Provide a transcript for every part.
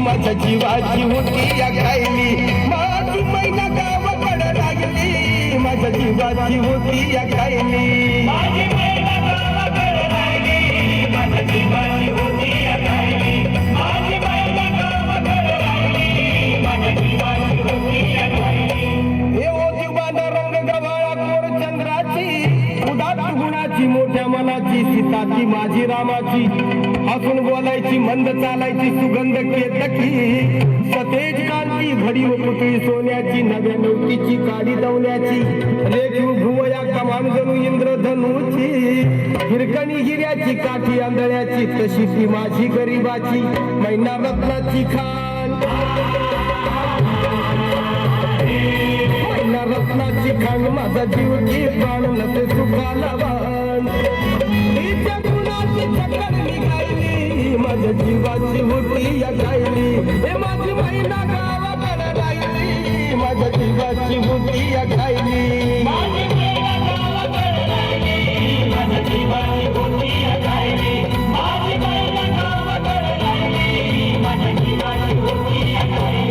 माझ्या जीवाची होती या खायली, माझी मैना गावाकडे लागली, माझ्या जीवाची होती या खायली, माझी मैना गावाकडे लागली, माझ्या जीवाची होती या खायली, माझी मैना गावाकडे लागली, माझ्या जीवाची होती या खायली. हे ओ जीवाना रंग गवाळा कोर चंद्राची, उदात गुणाची मोठ्या मनाची, सीता ती माझी रामाची, हसून बोलायची मंद चालायची सुगंध केतकी, सतेज कांती घडी व पुतळी सोन्याची, नव्या नौकीची काडी दवण्याची, रेखीव भुवया कमान जणू इंद्रधनुची, हिरकणी हिऱ्याची काठी आंधळ्याची, तशी ती माझी गरीबाची मैना रत्नाची खान, मैना रत्नाची खान, माझा जीव की प्राण नसे सुखाला वाण, तिच्या गुणाची चक्कर निघायली, माझ्या जीवाची होती या गायली, हे माझी मैना गावाकडे राहिली, माझ्या जीवाची होती या गायली, माझी मैना गावाकडे राहिली, माझ्या जीवाची होती या गायली, माझी मैना गावाकडे राहिली, माझ्या जीवाची होती या गायली.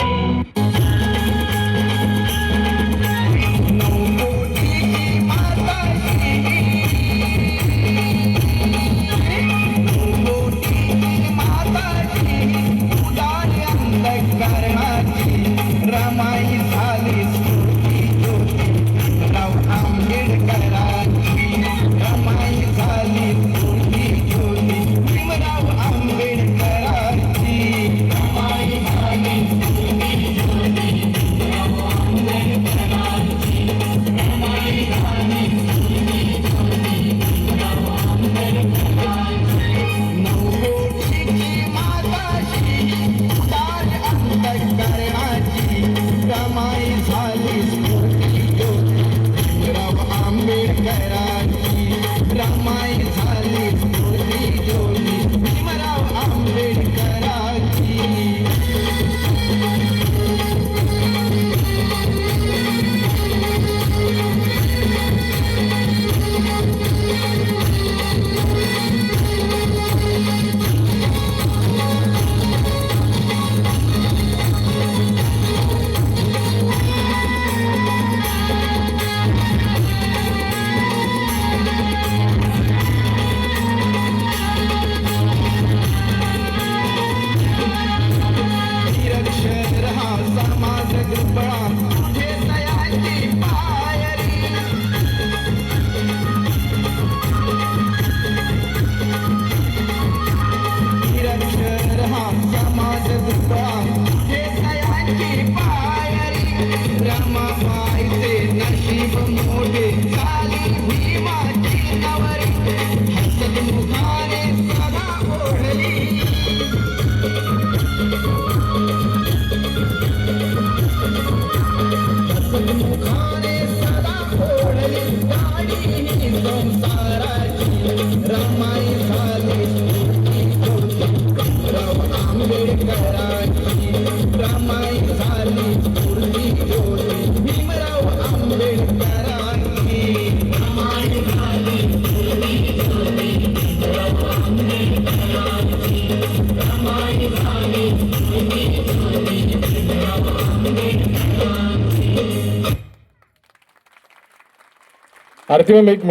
आरती मॅम एक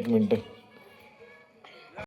मिनिट.